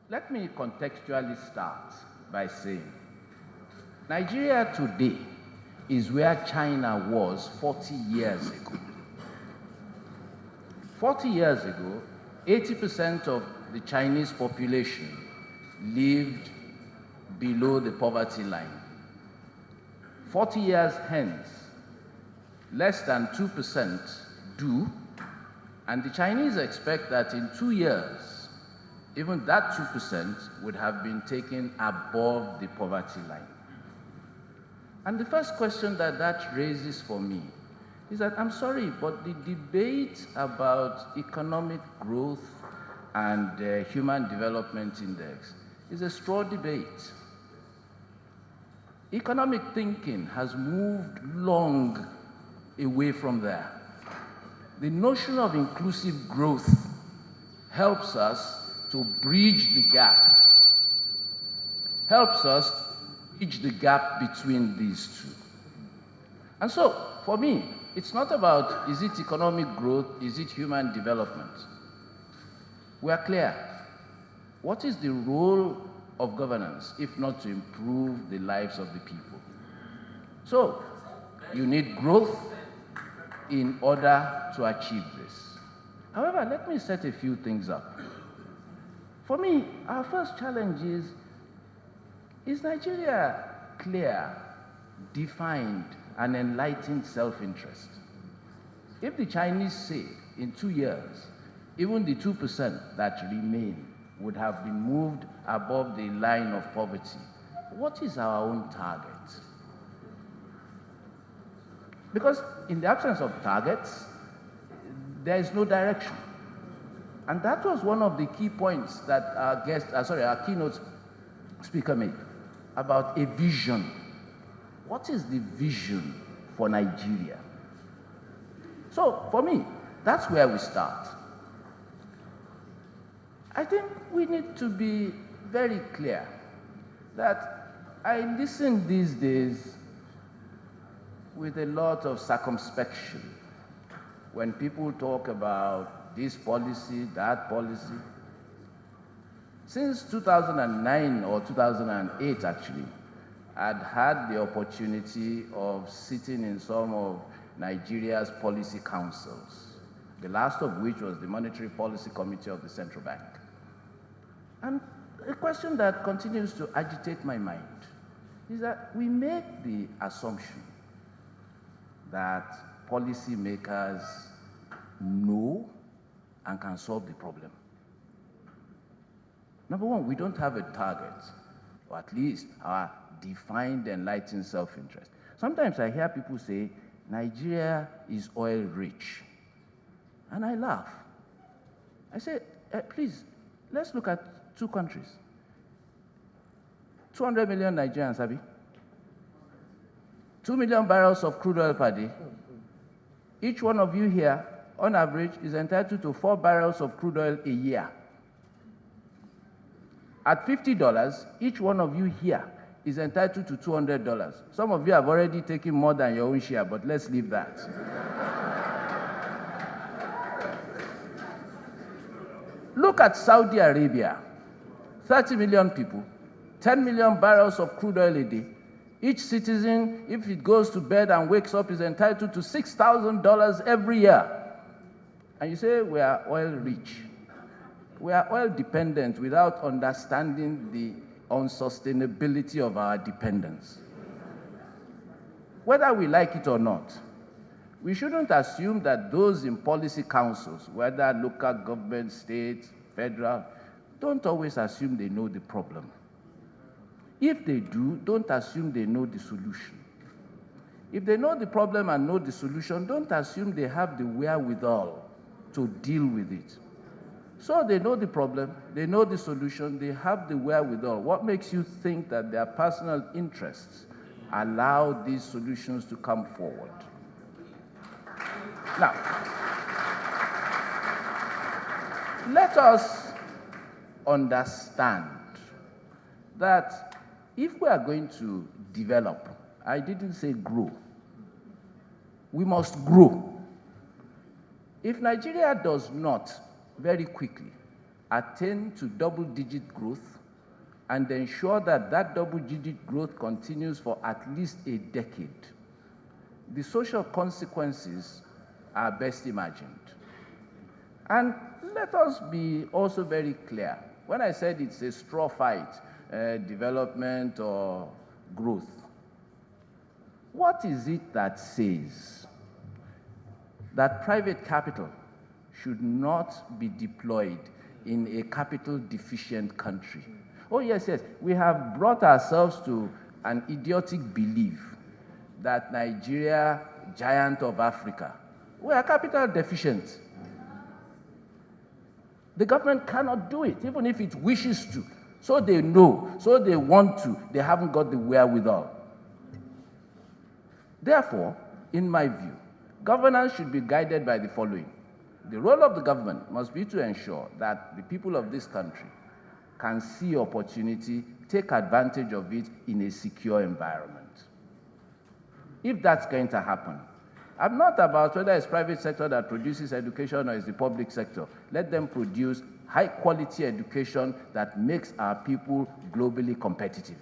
Let me contextually start by saying, Nigeria today is where China was 40 years ago. 40 years ago, 80% of the Chinese population lived below the poverty line. 40 years hence, less than 2% do, and the Chinese expect that in 2 years, even that 2% would have been taken above the poverty line. And the first question that raises for me is that, I'm sorry, but the debate about economic growth and Human Development Index is a straw debate. Economic thinking has moved long away from there. The notion of inclusive growth helps us to bridge the gap between these two. And so, for me, it's not about, is it economic growth, is it human development? We are clear. What is the role of governance, if not to improve the lives of the people? So, you need growth in order to achieve this. However, let me set a few things up. For me, our first challenge is Nigeria clear, defined, and enlightened self-interest? If the Chinese say in 2 years, even the 2% that remain would have been moved above the line of poverty, what is our own target? Because in the absence of targets, there is no direction. And that was one of the key points that our keynote speaker made about a vision. What is the vision for Nigeria? So, for me, that's where we start. I think we need to be very clear that I listen these days with a lot of circumspection when people talk about this policy, that policy. Since 2009 or 2008, actually, I'd had the opportunity of sitting in some of Nigeria's policy councils, the last of which was the Monetary Policy Committee of the Central Bank. And a question that continues to agitate my mind is that we make the assumption that policymakers know and can solve the problem. Number one, we don't have a target, or at least our defined enlightened self-interest. Sometimes I hear people say, Nigeria is oil rich. And I laugh. I say, please, let's look at two countries. 200 million Nigerians, Abi. 2 million barrels of crude oil per day. Each one of you here, on average, is entitled to 4 barrels of crude oil a year. At $50, each one of you here is entitled to $200. Some of you have already taken more than your own share, but let's leave that. Look at Saudi Arabia. 30 million people, 10 million barrels of crude oil a day. Each citizen, if it goes to bed and wakes up, is entitled to $6,000 every year. And you say we are oil rich. We are oil dependent without understanding the unsustainability of our dependence. Whether we like it or not, we shouldn't assume that those in policy councils, whether local government, state, federal, don't always assume they know the problem. If they do, don't assume they know the solution. If they know the problem and know the solution, don't assume they have the wherewithal to deal with it. So they know the problem, they know the solution, they have the wherewithal. What makes you think that their personal interests allow these solutions to come forward? Now, let us understand that if we are going to develop, I didn't say grow. We must grow. If Nigeria does not very quickly attain to double-digit growth and ensure that that double-digit growth continues for at least a decade, the social consequences are best imagined. And let us be also very clear. When I said it's a straw fight, development or growth, what is it that says that private capital should not be deployed in a capital-deficient country? Oh, yes, yes. We have brought ourselves to an idiotic belief that Nigeria, giant of Africa, we are capital deficient. The government cannot do it, even if it wishes to. So they know, so they want to, they haven't got the wherewithal. Therefore, in my view, governance should be guided by the following. The role of the government must be to ensure that the people of this country can see opportunity, take advantage of it in a secure environment. If that's going to happen, I'm not about whether it's private sector that produces education or it's the public sector. Let them produce high-quality education that makes our people globally competitive.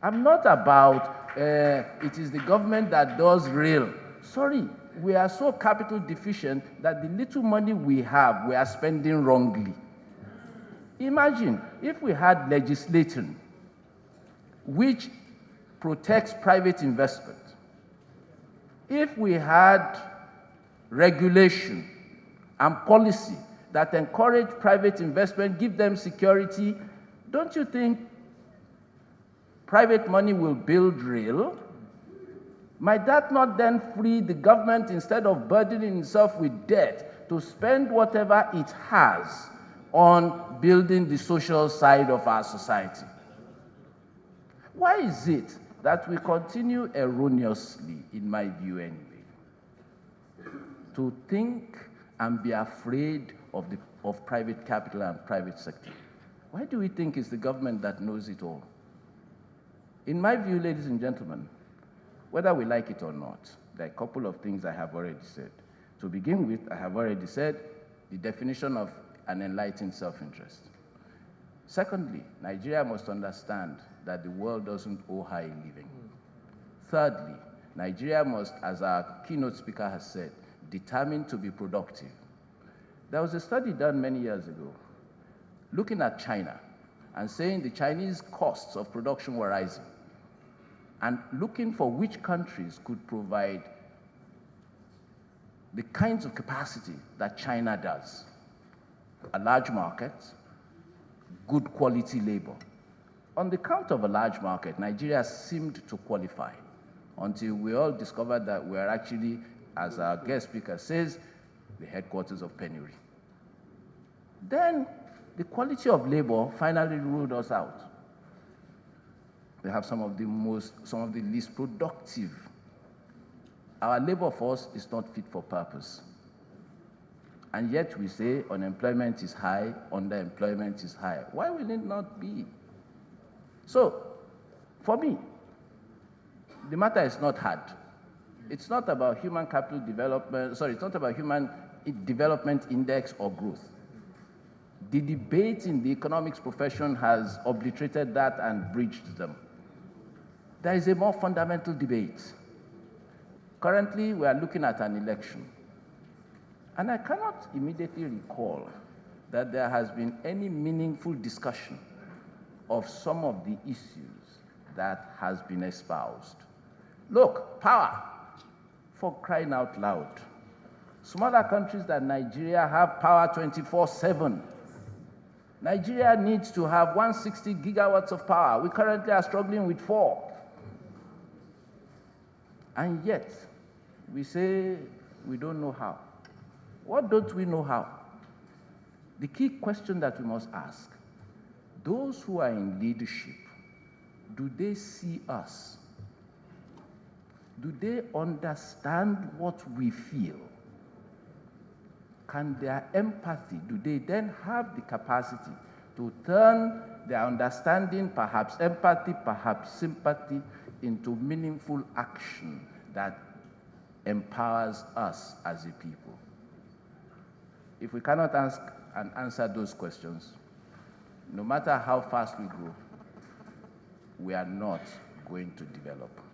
I'm not about it is the government that does rail. Sorry, we are so capital deficient that the little money we have, we are spending wrongly. Imagine if we had legislation which protects private investment, if we had regulation and policy that encourage private investment, give them security, don't you think private money will build rail? Might that not then free the government, instead of burdening itself with debt, to spend whatever it has on building the social side of our society? Why is it that we continue erroneously, in my view anyway, to think and be afraid of private capital and private sector? Why do we think it's the government that knows it all? In my view, ladies and gentlemen, whether we like it or not, there are a couple of things I have already said. To begin with, I have already said the definition of an enlightened self-interest. Secondly, Nigeria must understand that the world doesn't owe her a living. Thirdly, Nigeria must, as our keynote speaker has said, determine to be productive. There was a study done many years ago looking at China and saying the Chinese costs of production were rising, and looking for which countries could provide the kinds of capacity that China does. A large market, good quality labor. On the count of a large market, Nigeria seemed to qualify until we all discovered that we are actually, as our guest speaker says, the headquarters of penury. Then the quality of labor finally ruled us out. We have some of the least productive. Our labor force is not fit for purpose. And yet we say unemployment is high, underemployment is high. Why will it not be? So, for me, the matter is not hard. It's not about human capital development, it's not about human development index or growth. The debate in the economics profession has obliterated that and bridged them. There is a more fundamental debate. Currently, we are looking at an election. And I cannot immediately recall that there has been any meaningful discussion of some of the issues that has been espoused. Look, power, for crying out loud. Smaller countries than Nigeria have power 24/7. Nigeria needs to have 160 gigawatts of power. We currently are struggling with 4. And yet, we say we don't know how. What don't we know how? The key question that we must ask, those who are in leadership, do they see us? Do they understand what we feel? Can their empathy, do they then have the capacity to turn their understanding, perhaps empathy, perhaps sympathy, into meaningful action that empowers us as a people? If we cannot ask and answer those questions, no matter how fast we grow, we are not going to develop.